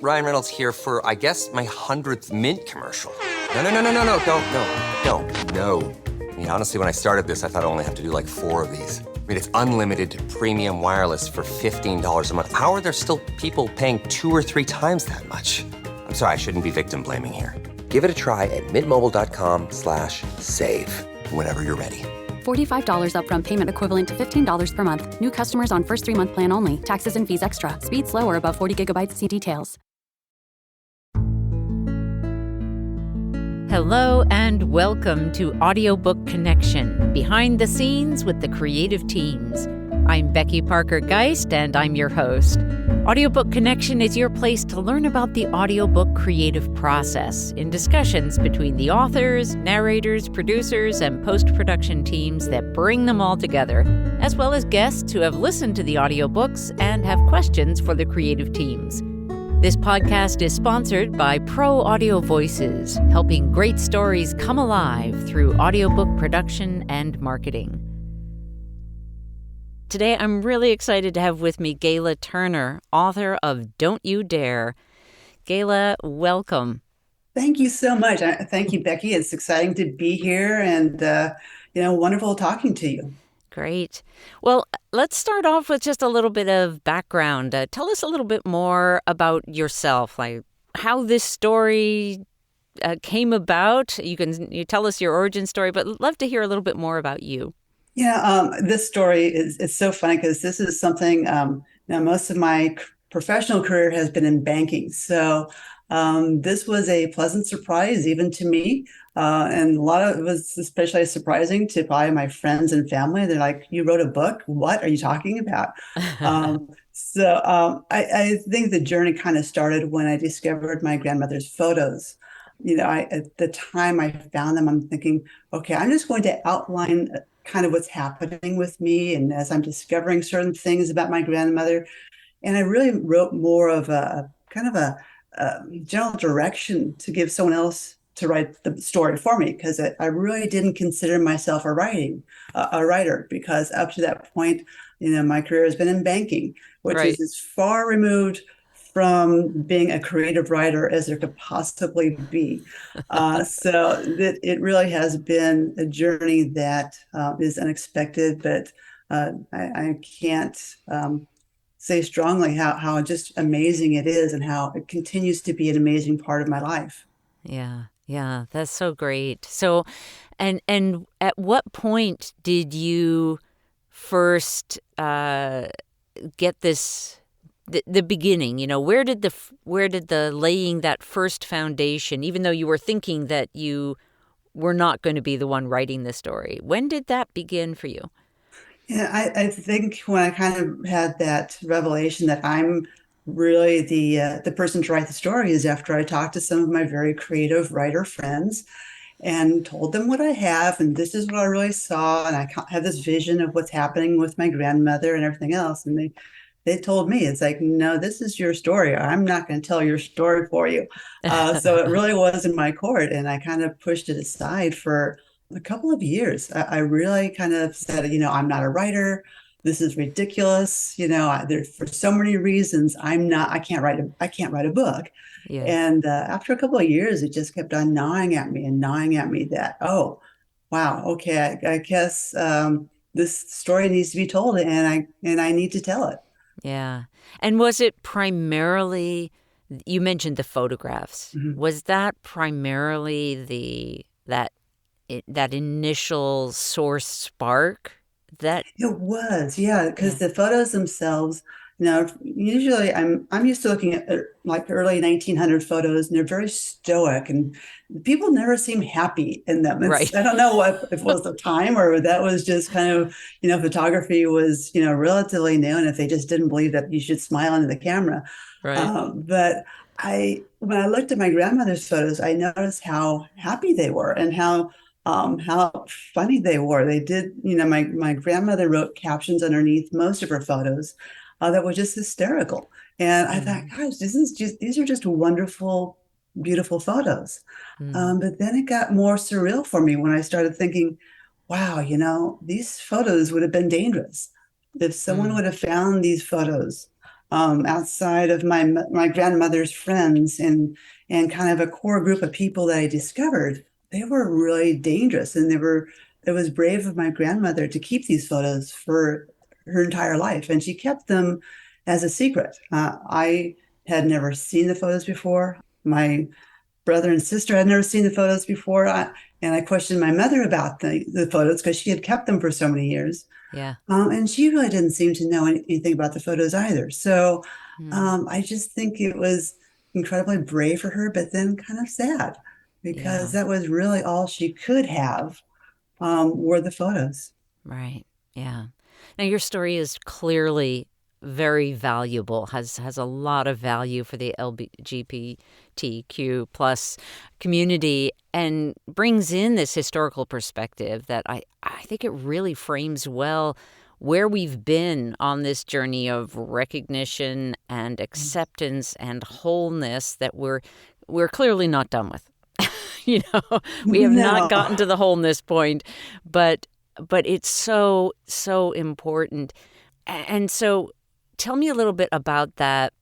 Ryan Reynolds here for, I guess, my 100th Mint commercial. No, don't. No. I mean, honestly, when I started this, I thought I only have to do like 4 of these. I mean, it's unlimited premium wireless for $15 a month. How are there still people paying 2 or 3 times that much? I'm sorry, I shouldn't be victim blaming here. Give it a try at mintmobile.com/save. Whenever you're ready. $45 upfront payment equivalent to $15 per month. New customers on first 3-month plan only. Taxes and fees extra. Speed slower above 40 gigabytes. See details. Hello and welcome to Audiobook Connection, behind the scenes with the creative teams. I'm Becky Parker-Geist and I'm your host. Audiobook Connection is your place to learn about the audiobook creative process in discussions between the authors, narrators, producers, and post-production teams that bring them all together, as well as guests who have listened to the audiobooks and have questions for the creative teams. This podcast is sponsored by Pro Audio Voices, helping great stories come alive through audiobook production and marketing. Today, I'm really excited to have with me Gayla Turner, author of Don't You Dare. Gayla, welcome. Thank you so much. Thank you, Becky. It's exciting to be here and, wonderful talking to you. Great. Well, let's start off with just a little bit of background. Tell us a little bit more about yourself, like how this story came about. You tell us your origin story, but I'd love to hear a little bit more about you. Yeah, this story is so funny because this is something, now most of my professional career has been in banking. So this was a pleasant surprise even to me. And a lot of it was especially surprising to probably my friends and family. They're like, you wrote a book? What are you talking about? I think the journey kind of started when I discovered my grandmother's photos. At the time I found them, I'm thinking, okay, I'm just going to outline kind of what's happening with me. And as I'm discovering certain things about my grandmother, and I really wrote more of a kind of a general direction to give someone else to write the story for me, because I really didn't consider myself a writer, because up to that point, my career has been in banking, which Right. is as far removed from being a creative writer as there could possibly be. So it really has been a journey that is unexpected, but I can't say strongly how just amazing it is and how it continues to be an amazing part of my life. Yeah, that's so great. So, and at what point did you first get this? The beginning, where did the laying that first foundation, even though you were thinking that you were not going to be the one writing the story, when did that begin for you? Yeah, I think when I kind of had that revelation that I'm really the person to write the story is after I talked to some of my very creative writer friends and told them what I have, and this is what I really saw, and I have this vision of what's happening with my grandmother and everything else, and they told me, it's like, no, this is your story. I'm not going to tell your story for you. So it really was in my court, and I kind of pushed it aside for a couple of years. I really kind of said, I'm not a writer. This is ridiculous. For so many reasons, I can't write a book. Yeah. And after a couple of years, it just kept on gnawing at me that, oh, wow, okay, I guess this story needs to be told, and I need to tell it. Yeah. And was it primarily, you mentioned the photographs. Mm-hmm. Was that primarily that initial source spark that? It was, yeah, because the photos themselves, usually I'm used to looking at like early 1900 photos, and they're very stoic, and people never seem happy in them. Right. I don't know if it was the time or that was just kind of, photography was, relatively new, and if they just didn't believe that you should smile into the camera. Right. But when I looked at my grandmother's photos, I noticed how happy they were and how funny they were. They did, my grandmother wrote captions underneath most of her photos that were just hysterical. And I thought, gosh, these are just wonderful, beautiful photos. But then it got more surreal for me when I started thinking, wow, these photos would have been dangerous. If someone would have found these photos outside of my grandmother's friends and kind of a core group of people that I discovered, they were really dangerous, and it was brave of my grandmother to keep these photos for her entire life, and she kept them as a secret. I had never seen the photos before. My brother and sister had never seen the photos before. And I questioned my mother about the photos because she had kept them for so many years. Yeah. And she really didn't seem to know anything about the photos either. So Mm. I just think it was incredibly brave for her, but then kind of sad because Yeah. that was really all she could have were the photos. Right. Yeah. Now your story is clearly very valuable, has a lot of value for the LGBTQ plus community, and brings in this historical perspective that I think it really frames well where we've been on this journey of recognition and acceptance and wholeness that we're clearly not done with. We have not No. gotten to the wholeness point, but it's so important. And so tell me a little bit about that,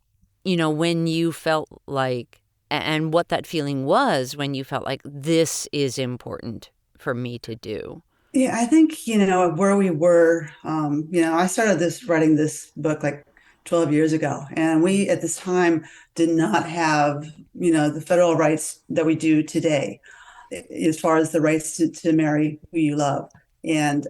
when you felt like, and what that feeling was when you felt like this is important for me to do. Yeah, I think, where we were, I started writing this book like 12 years ago, and we at this time did not have, the federal rights that we do today, as far as the rights to marry who you love. And,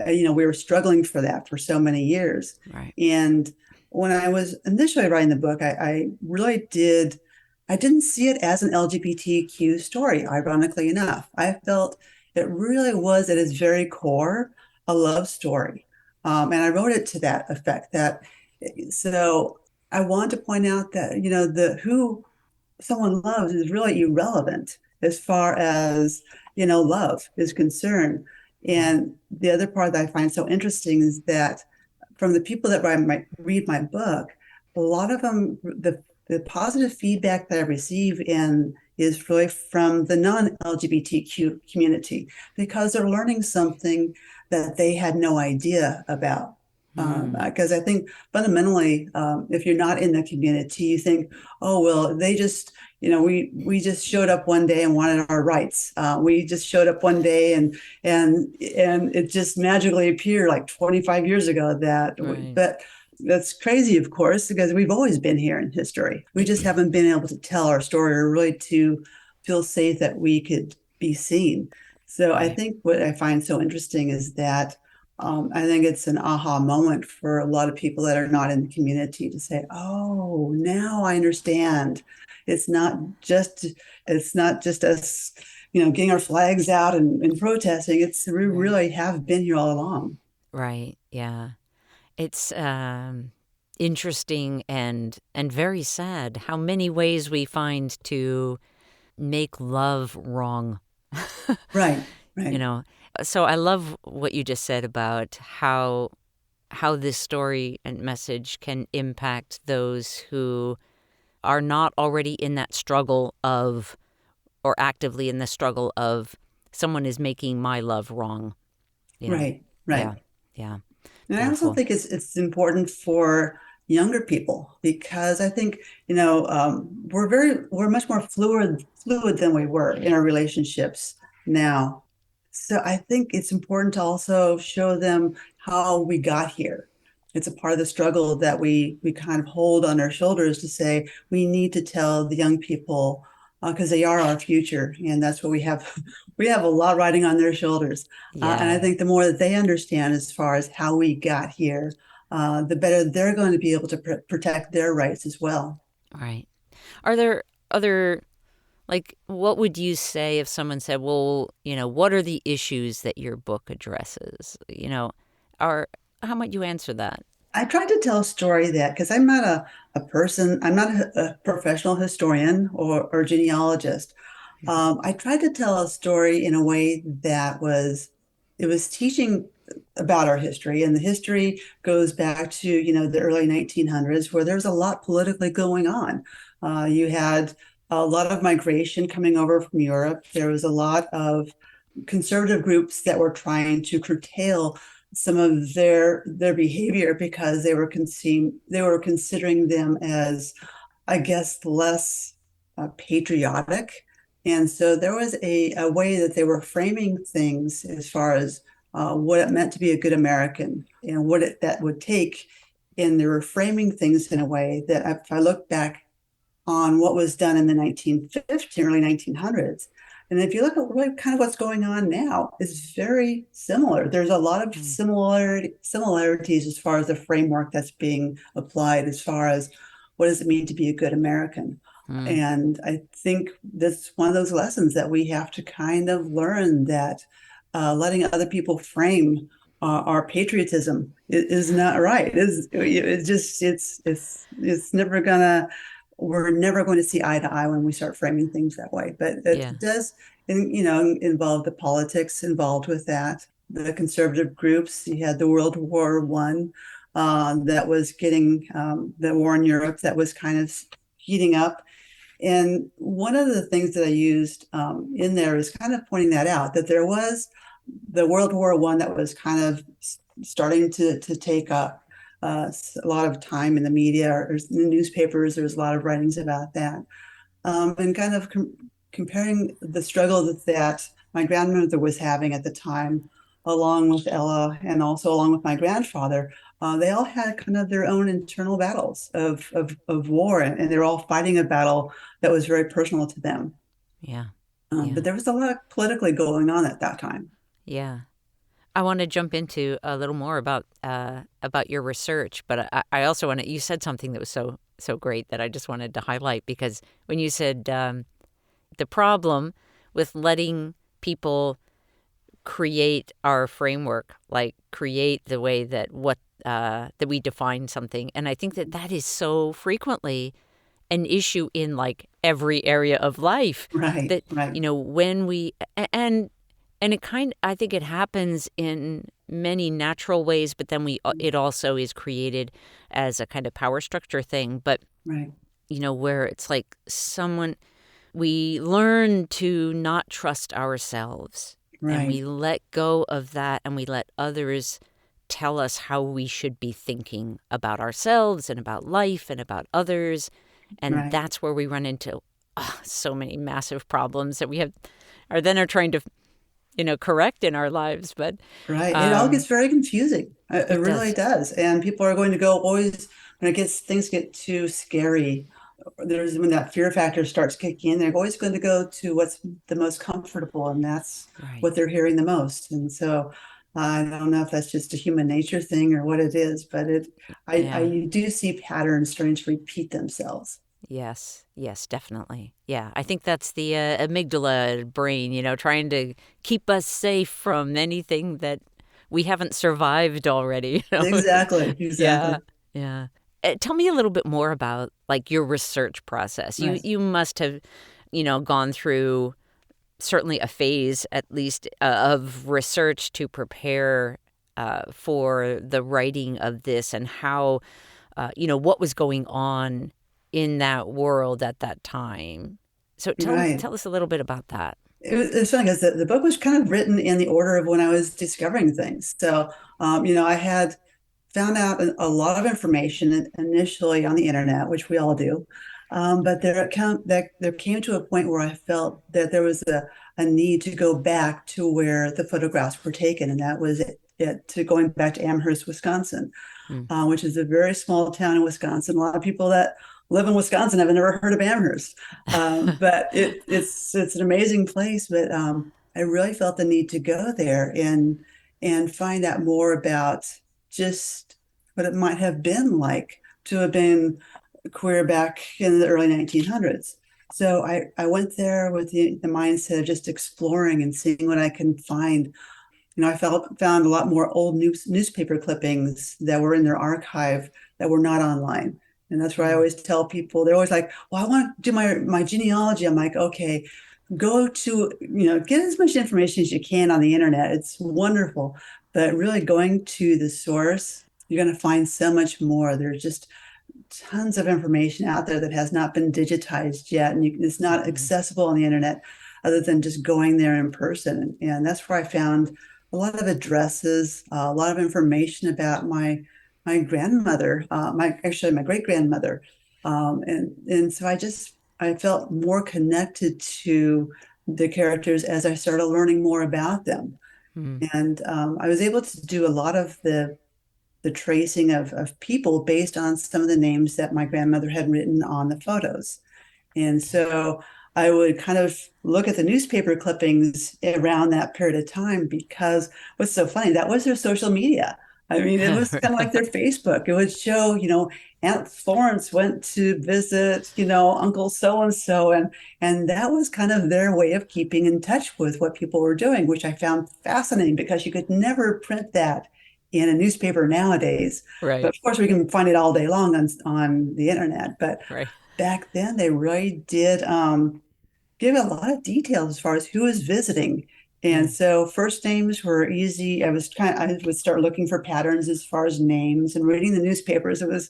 we were struggling for that for so many years. Right. And when I was initially writing the book, I really I didn't see it as an LGBTQ story, ironically enough. I felt it really was at its very core a love story. And I wrote it to that effect so I want to point out that, the who someone loves is really irrelevant as far as, love is concerned. Yeah. And the other part that I find so interesting is that from the people that read my book, a lot of them, the positive feedback that I receive is really from the non-LGBTQ community because they're learning something that they had no idea about. Because I think fundamentally, if you're not in the community, you think, oh, well, they just, we just showed up one day and wanted our rights. We just showed up one day and it just magically appeared like 25 years ago Right. but that's crazy, of course, because we've always been here in history. We just haven't been able to tell our story or really to feel safe that we could be seen. So I Right. think what I find so interesting is that I think it's an aha moment for a lot of people that are not in the community to say, "Oh, now I understand. It's not just it's not just us, getting our flags out and protesting. We Right. really have been here all along." Right. Yeah. It's interesting and very sad how many ways we find to make love wrong. Right, you right, know. So I love what you just said about how this story and message can impact those who are not already in that struggle of, or actively in the struggle of, someone is making my love wrong. You know. right, Yeah. right. Yeah. And I also Beautiful. think it's important for younger people because I think we're much more fluid than we were in our relationships now. So I think it's important to also show them how we got here. It's a part of the struggle that we kind of hold on our shoulders to say we need to tell the young people because they are our future, and that's what we have. We have a lot riding on their shoulders. And I Yeah. think the more that they understand as far as how we got here, the better they're going to be able to protect their rights as well. Right. Are there other, like, what would you say if someone said, well, what are the issues that your book addresses? Are, how might you answer that? I tried to tell a story that because I'm not a person, I'm not a professional historian or genealogist. I tried to tell a story in a way that it was teaching about our history, and the history goes back to the early 1900s, where there's a lot politically going on. You had a lot of migration coming over from Europe. There was a lot of conservative groups that were trying to curtail some of their behavior because they were considering them as, I guess, less patriotic. And so there was a way that they were framing things as far as what it meant to be a good American and what that would take. And they were framing things in a way that if I look back on what was done in the 1950s, early 1900s, and if you look at what kind of what's going on now, it's very similar. There's a lot of similarities as far as the framework that's being applied, as far as what does it mean to be a good American. And I think that's one of those lessons that we have to kind of learn, that letting other people frame our patriotism is not right. It's never gonna. We're never going to see eye to eye when we start framing things that way. But it does, involve the politics involved with that. The conservative groups. You had the World War One, that was getting the war in Europe that was kind of heating up. And one of the things that I used in there is kind of pointing that out, that there was the World War One that was kind of starting to take up a lot of time in the media or in the newspapers. There's a lot of writings about that, and kind of comparing the struggle that my grandmother was having at the time, along with Ella, and also along with my grandfather. They all had kind of their own internal battles of war, and they're all fighting a battle that was very personal to them. Yeah. But there was a lot politically going on at that time. Yeah. I want to jump into a little more about your research, but I also want to. You said something that was so great that I just wanted to highlight, because when you said the problem with letting people create our framework, like create the way that that we define something, and I think that is so frequently an issue in like every area of life. Right. That right. When we and I think it happens in many natural ways, but then it also is created as a kind of power structure thing. But, right. Where it's like we learn to not trust ourselves, right. and we let go of that, and we let others tell us how we should be thinking about ourselves and about life and about others. And right. that's where we run into so many massive problems that we are trying to correct in our lives. But right. It all gets very confusing. It really does. And people are going to go always, when things get too scary, when that fear factor starts kicking in, they're always going to go to what's the most comfortable, and that's what they're hearing the most. And so I don't know if that's just a human nature thing or what it is, but I do see patterns starting to repeat themselves. Yes, definitely. Yeah, I think that's the amygdala brain, trying to keep us safe from anything that we haven't survived already. Exactly. Yeah. Tell me a little bit more about like your research process. Right. You must have, gone through certainly a phase at least of research to prepare for the writing of this, and how, what was going on in that world at that time. So tell us a little bit about that. It's funny because the book was kind of written in the order of when I was discovering things. So, I had found out a lot of information initially on the internet, which we all do. But there came to a point where I felt that there was a need to go back to where the photographs were taken, and that was to going back to Amherst, Wisconsin, which is a very small town in Wisconsin. A lot of people that live in Wisconsin have never heard of Amherst, but it's an amazing place. But I really felt the need to go there and find out more about just what it might have been like to have been queer back in the early 1900s. So I went there with the mindset of just exploring and seeing what I can find. I found a lot more old newspaper clippings that were in their archive that were not online. And that's where I always tell people, they're always like, well, I want to do my genealogy. I'm like, okay, go to, get as much information as you can on the internet. It's wonderful. But really going to the source, you're going to find so much more. There's just tons of information out there that has not been digitized yet. And it's not accessible on the internet other than just going there in person. And that's where I found a lot of addresses, a lot of information about my grandmother, my great grandmother, and so I felt more connected to the characters as I started learning more about them, Hmm. and I was able to do a lot of the tracing of people based on some of the names that my grandmother had written on the photos. And so I would kind of look at the newspaper clippings around that period of time because what's so funny, that was their social media. I mean, it was kind of like their Facebook. It would show, Aunt Florence went to visit, Uncle so and so, and that was kind of their way of keeping in touch with what people were doing, which I found fascinating because you could never print that in a newspaper nowadays. But Right, of course, we can find it all day long on the internet. But right. back then they really did give a lot of details as far as who was visiting. And Mm. so first names were easy. I would start looking for patterns as far as names and reading the newspapers. It was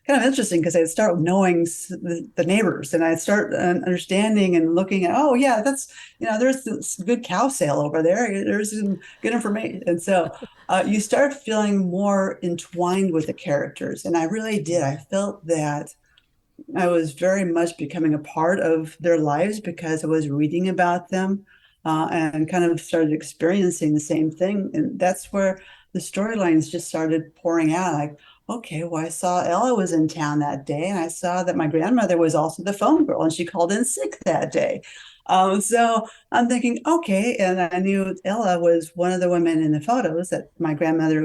kind of interesting because I'd start knowing the neighbors and I'd start understanding and looking at, oh yeah, there's this good cow sale over there. There's some good information. And so you start feeling more entwined with the characters. And I really did. I felt that I was very much becoming a part of their lives because I was reading about them and kind of started experiencing the same thing. And that's where the storylines just started pouring out. Like, okay, well, I saw Ella was in town that day, and I saw that my grandmother was also the phone girl, and she called in sick that day. So I'm thinking, okay, and I knew Ella was one of the women in the photos that my grandmother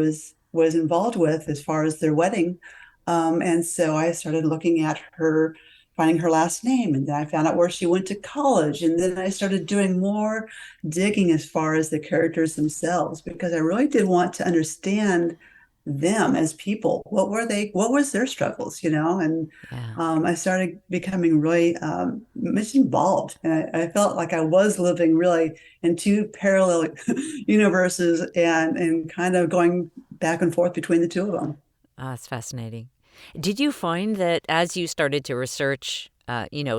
was involved with as far as their wedding. And so I started looking at her, finding her last name, and then I found out where she went to college. And then I started doing more digging as far as the characters themselves, because I really did want to understand them as people. What were they? What was their struggles, And Yeah. I started becoming really much involved. And I felt like I was living really in two parallel universes and kind of going back and forth between the two of them. Ah, it's fascinating. Did you find that as you started to research,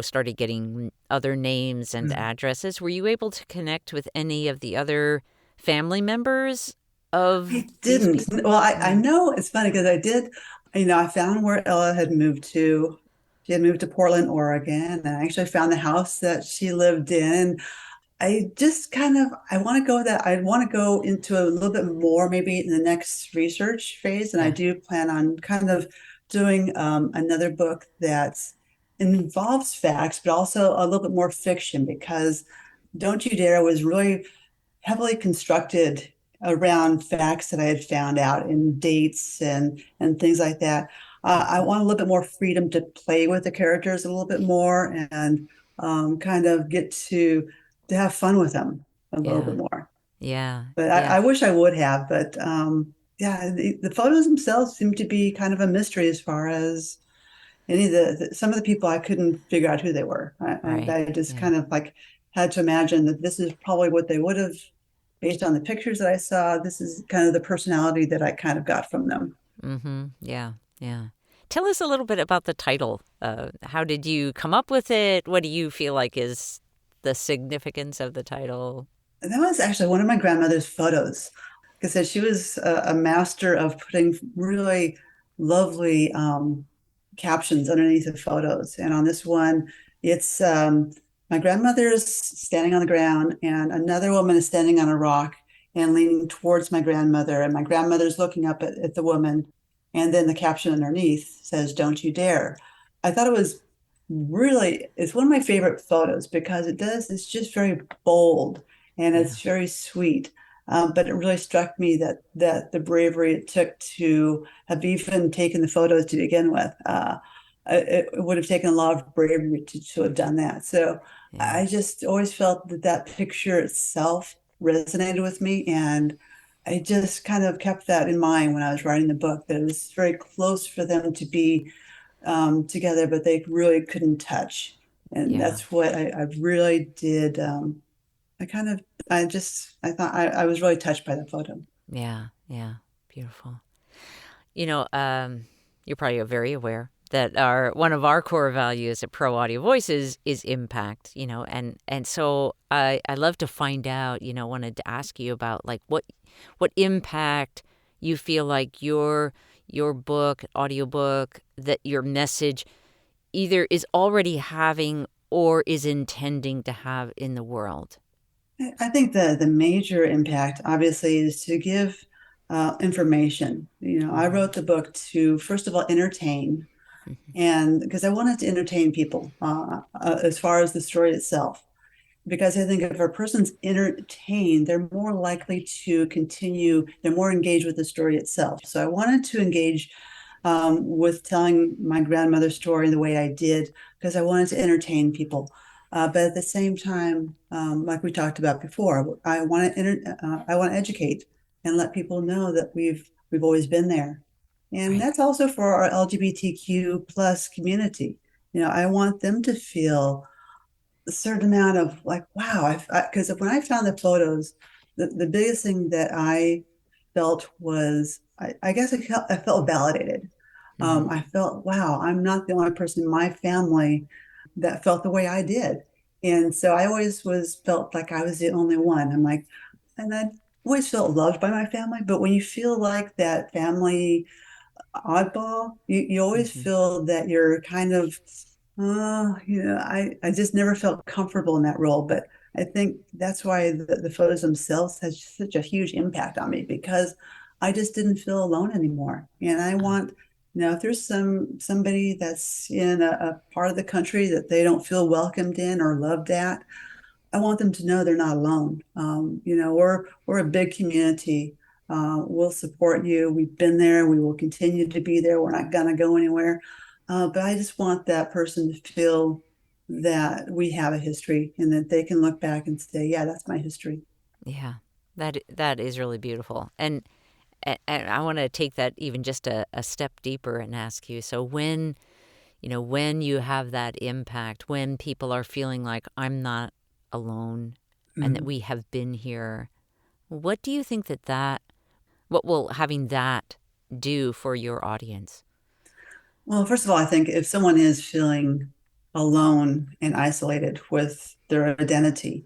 started getting other names and addresses, were you able to connect with any of the other family members of I these didn't. people? Well, I Mm. know it's funny because I did, I found where Ella had moved to. She had moved to Portland, Oregon, and I actually found the house that she lived in. I just I want to I want to go into a little bit more maybe in the next research phase. And I Yeah. do plan on kind of doing another book that involves facts, but also a little bit more fiction because Don't You Dare was really heavily constructed around facts that I had found out and dates and things like that. I want a little bit more freedom to play with the characters a little bit more and kind of get to have fun with them a little bit Yeah. more. Yeah. But Yeah. I wish I would have. But yeah, the photos themselves seem to be kind of a mystery as far as any of some of the people I couldn't figure out who they were. Right. I just Yeah. kind of like had to imagine that this is probably what they would have based on the pictures that I saw. This is kind of the personality that I kind of got from them. Mm-hmm. Yeah. Yeah. Tell us a little bit about the title. How did you come up with it? What do you feel like is the significance of the title? And that was actually one of my grandmother's photos. Like I said, she was a master of putting really lovely captions underneath the photos. And on this one, it's my grandmother is standing on the ground, and another woman is standing on a rock and leaning towards my grandmother. And my grandmother's looking up at the woman. And then the caption underneath says, "Don't you dare." I thought it was it's one of my favorite photos because it's just very bold and Yeah. it's very sweet. But it really struck me that the bravery it took to have even taken the photos to begin with. It would have taken a lot of bravery to have done that. So Yeah. I just always felt that picture itself resonated with me, and I just kind of kept that in mind when I was writing the book. That it was very close for them to be together, but they really couldn't touch. And Yeah. that's what I really did. I kind of, I thought I was really touched by the photo. Yeah. Yeah. Beautiful. You know, you're probably very aware that one of our core values at Pro Audio Voices is impact, and so I love to find out, wanted to ask you about like what impact you feel like your book, audiobook, that your message either is already having or is intending to have in the world. I think the major impact, obviously, is to give information. I wrote the book to, first of all, entertain, and because I wanted to entertain people as far as the story itself. Because I think if a person's entertained, they're more likely to continue, they're more engaged with the story itself. So I wanted to engage with telling my grandmother's story the way I did, because I wanted to entertain people. But at the same time, like we talked about before, I want to educate and let people know that we've always been there, and Right. that's also for our LGBTQ plus community. I want them to feel a certain amount of like, wow, because when I found the photos, the biggest thing that I felt was, I guess I felt validated. Mm-hmm. I felt, wow, I'm not the only person in my family that felt the way I did. And so I always felt like I was the only one. I'm like, and I always felt loved by my family. But when you feel like that family oddball, you always Mm-hmm. feel that you're kind of, I just never felt comfortable in that role. But I think that's why the photos themselves has such a huge impact on me, because I just didn't feel alone anymore. And I want, if there's somebody that's in a part of the country that they don't feel welcomed in or loved at, I want them to know they're not alone. We're a big community. We'll support you. We've been there. We will continue to be there. We're not gonna go anywhere. But I just want that person to feel that we have a history and that they can look back and say, "Yeah, that's my history." Yeah, that is really beautiful. And I want to take that even just a step deeper and ask you, so when you have that impact, when people are feeling like I'm not alone and that Mhm. we have been here, what do you think what will having that do for your audience? Well, first of all, I think if someone is feeling alone and isolated with their identity,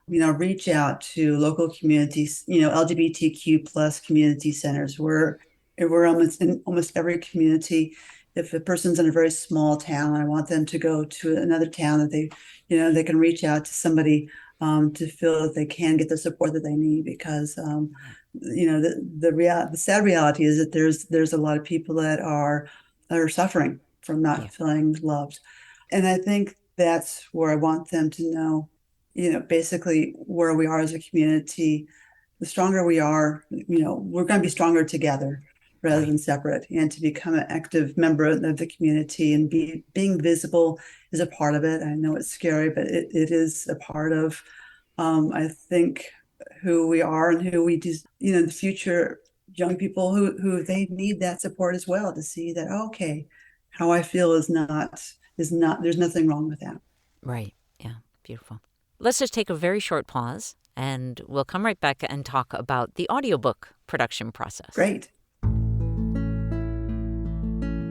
reach out to local communities, LGBTQ plus community centers. We're almost in almost every community. If a person's in a very small town, I want them to go to another town that they can reach out to somebody to feel that they can get the support that they need. Because the sad reality is that there's a lot of people that are suffering from Yeah, not feeling loved, and I think that's where I want them to know, basically where we are as a community. The stronger we are, we're going to be stronger together rather right. than separate. And to become an active member of the community and being visible is a part of it. I know it's scary, but it is a part of, I think, who we are and who we do, the future young people who they need that support as well, to see that, oh, okay, how I feel is not, there's nothing wrong with that. Right. Yeah. Beautiful. Let's just take a very short pause and we'll come right back and talk about the audiobook production process. Great.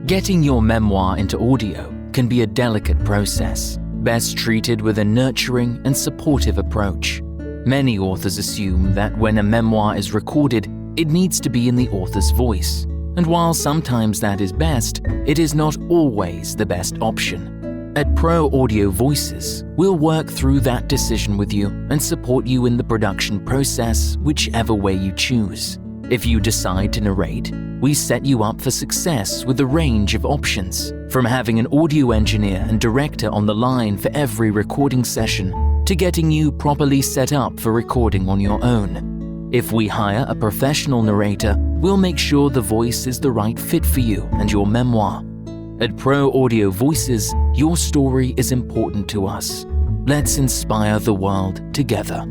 Getting your memoir into audio can be a delicate process, best treated with a nurturing and supportive approach. Many authors assume that when a memoir is recorded, it needs to be in the author's voice. And while sometimes that is best, it is not always the best option. At Pro Audio Voices, we'll work through that decision with you and support you in the production process, whichever way you choose. If you decide to narrate, we set you up for success with a range of options, from having an audio engineer and director on the line for every recording session, to getting you properly set up for recording on your own. If we hire a professional narrator, we'll make sure the voice is the right fit for you and your memoir. At Pro Audio Voices, your story is important to us. Let's inspire the world together.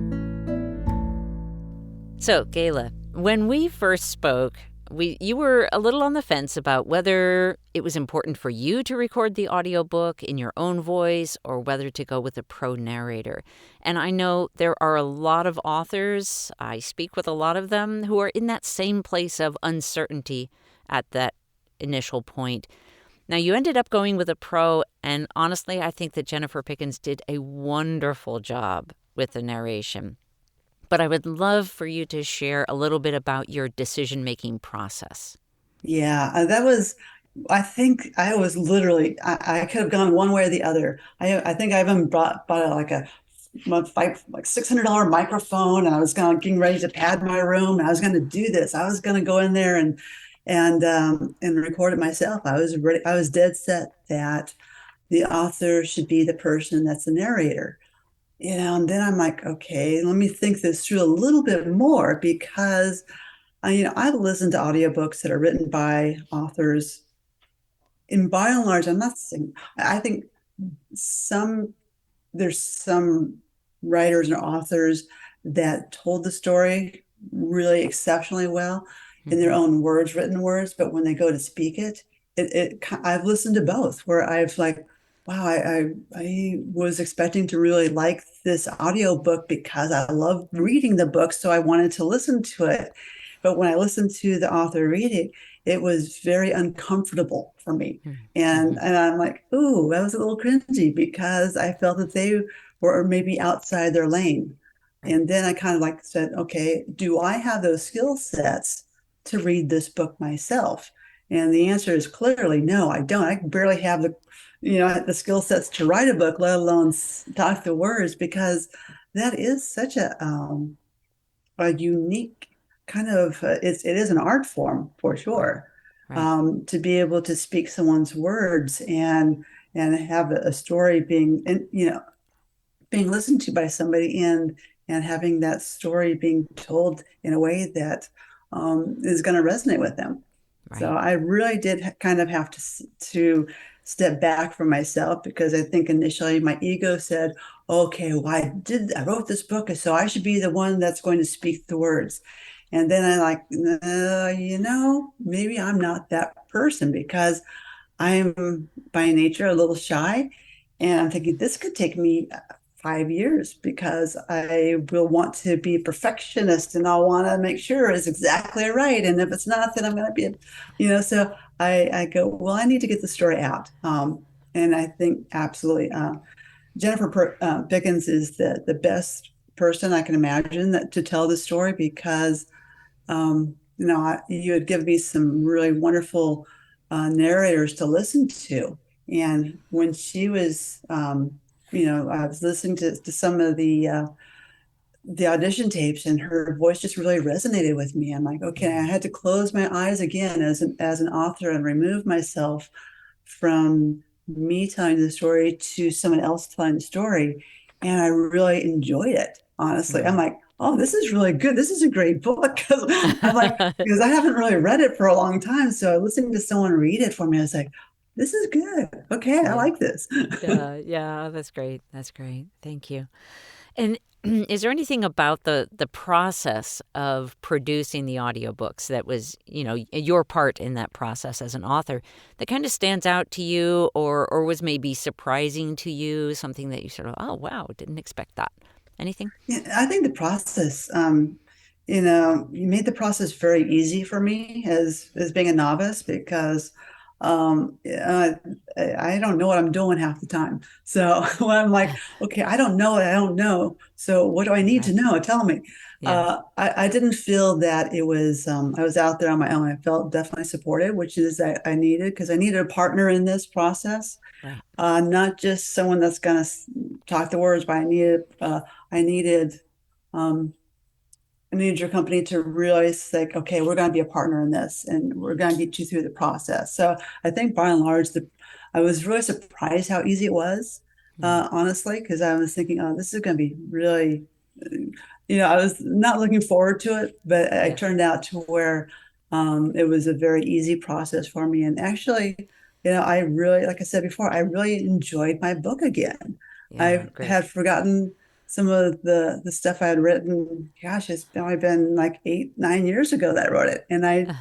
So, Gayla, when we first spoke, you were a little on the fence about whether it was important for you to record the audiobook in your own voice or whether to go with a pro narrator. And I know there are a lot of authors, I speak with a lot of them, who are in that same place of uncertainty at that initial point. Now, you ended up going with a pro, and honestly, I think that Jennifer Pickens did a wonderful job with the narration. But I would love for you to share a little bit about your decision-making process. Yeah, that was, I think I was literally, I could have gone one way or the other. I think I even bought like a $600 microphone, and I was getting ready to pad my room. I was going to do this. I was going to go in there and record it myself. I was ready. I was dead set that the author should be the person that's the narrator. And then I'm like, okay, let me think this through a little bit more, because I've listened to audiobooks that are written by authors. And by and large, I'm not saying, I think there's some writers and authors that told the story really exceptionally well in their own words, written words, but when they go to speak I've listened to both, where I've like, wow, I was expecting to really like this audiobook because I love reading the book, so I wanted to listen to it. But when I listened to the author read it, it was very uncomfortable for me. And I'm like, ooh, that was a little cringy, because I felt that they were maybe outside their lane. And then I kind of like said, okay, do I have those skill sets to read this book myself? And the answer is clearly no, I don't. I barely have the skill sets to write a book, let alone talk the words, because that is such a unique kind of it is an art form for sure. Right. To be able to speak someone's words and have a story being listened to by somebody, and having that story being told in a way that is going to resonate with them. Right. So I really did kind of have to step back from myself, because I think initially my ego said, okay, well, I wrote this book, so I should be the one that's going to speak the words. And then I like, maybe I'm not that person, because I'm by nature a little shy. And I'm thinking this could take me 5 years, because I will want to be a perfectionist, and I'll want to make sure it's exactly right. And if it's not, then I'm going to so I go, well, I need to get the story out. And I think absolutely Jennifer Pickens is the best person I can imagine to tell the story, because you had given me some really wonderful narrators to listen to. And when she was, I was listening to some of the audition tapes, and her voice just really resonated with me. I'm like, okay, I had to close my eyes again as an author and remove myself from me telling the story to someone else telling the story. And I really enjoyed it, honestly. I'm like, oh, this is really good. This is a great book. Because I haven't really read it for a long time. So listening to someone read it for me, I was like, this is good. Okay, I like this. Yeah, that's great. That's great. Thank you. And is there anything about the process of producing the audiobooks that was, your part in that process as an author that kind of stands out to you, or was maybe surprising to you, something that you sort of, oh, wow, didn't expect that? Anything? Yeah, I think the process, you made the process very easy for me as being a novice, because I don't know what I'm doing half the time. So when I'm like, okay, I don't know what I don't know. So what do I need to know? Tell me. Yes. I didn't feel that it was, I was out there on my own. I felt definitely supported, which is I needed, because I needed a partner in this process. Right. Not just someone that's going to talk the words, but I needed, um, I needed your company to realize, like, okay, we're going to be a partner in this, and we're going to get you through the process. So I think by and large, I was really surprised how easy it was, honestly, because I was thinking, oh, this is going to be really, I was not looking forward to it, but it turned out to where it was a very easy process for me. And actually, I really, like I said before, I really enjoyed my book again. I Great. had forgotten some of the stuff I had written. Gosh, it's probably been like 8-9 years ago that I wrote it. And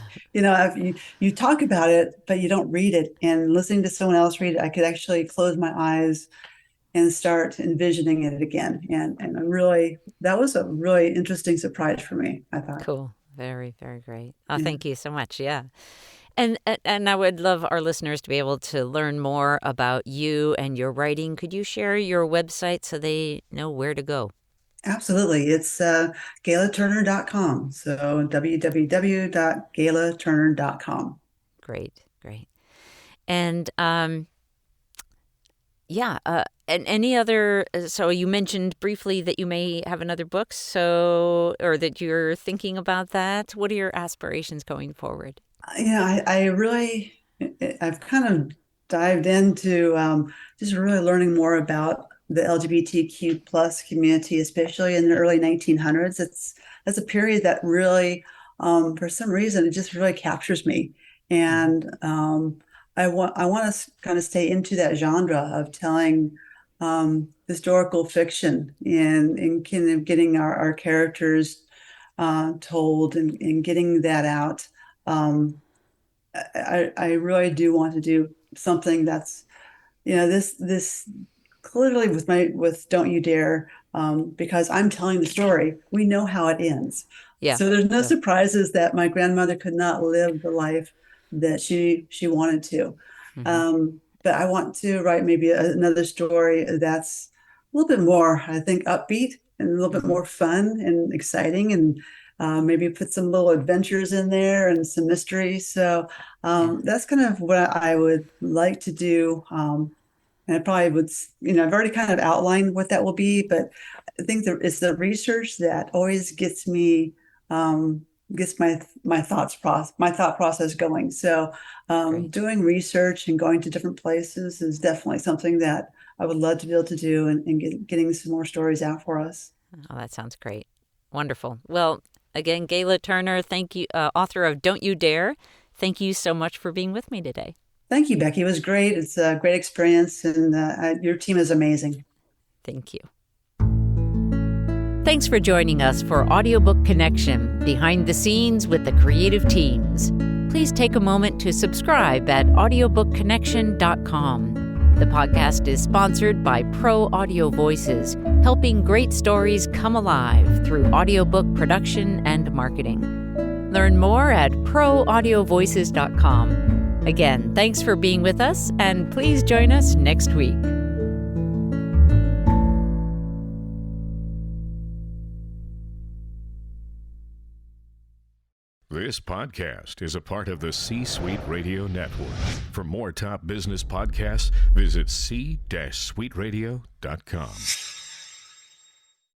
you talk about it, but you don't read it. And listening to someone else read it, I could actually close my eyes and start envisioning it again. And that was a really interesting surprise for me, I thought. Cool. Very, very great. Oh, thank you so much. Yeah. And I would love our listeners to be able to learn more about you and your writing. Could you share your website so they know where to go? Absolutely. It's GaylaTurner.com. So www.GaylaTurner.com. Great, great. And and any other, so you mentioned briefly that you may have another book, or that you're thinking about that. What are your aspirations going forward? I've kind of dived into just really learning more about the LGBTQ plus community, especially in the early 1900s. That's a period that really, for some reason, it just really captures me. And I want to kind of stay into that genre of telling historical fiction and kind of getting our characters told and getting that out. I really do want to do something that's, this clearly with Don't You Dare, because I'm telling the story. We know how it ends. Yeah. So there's no Yeah. surprises that my grandmother could not live the life that she wanted to. But I want to write maybe another story that's a little bit more, I think, upbeat and a little bit more fun and exciting, and maybe put some little adventures in there and some mystery. So that's kind of what I would like to do. And I probably would, I've already kind of outlined what that will be, but I think it's the research that always gets me, gets my thought process going. So doing research and going to different places is definitely something that I would love to be able to do, and getting some more stories out for us. Oh, that sounds great. Wonderful. Well, again, Gayla Turner, thank you, author of Don't You Dare. Thank you so much for being with me today. Thank you, Becky. It was great. It's a great experience, and your team is amazing. Thank you. Thanks for joining us for Audiobook Connection, behind the scenes with the creative teams. Please take a moment to subscribe at audiobookconnection.com. The podcast is sponsored by Pro Audio Voices, helping great stories come alive through audiobook production and marketing. Learn more at proaudiovoices.com. Again, thanks for being with us, and please join us next week. This podcast is a part of the C-Suite Radio Network. For more top business podcasts, visit c-suiteradio.com.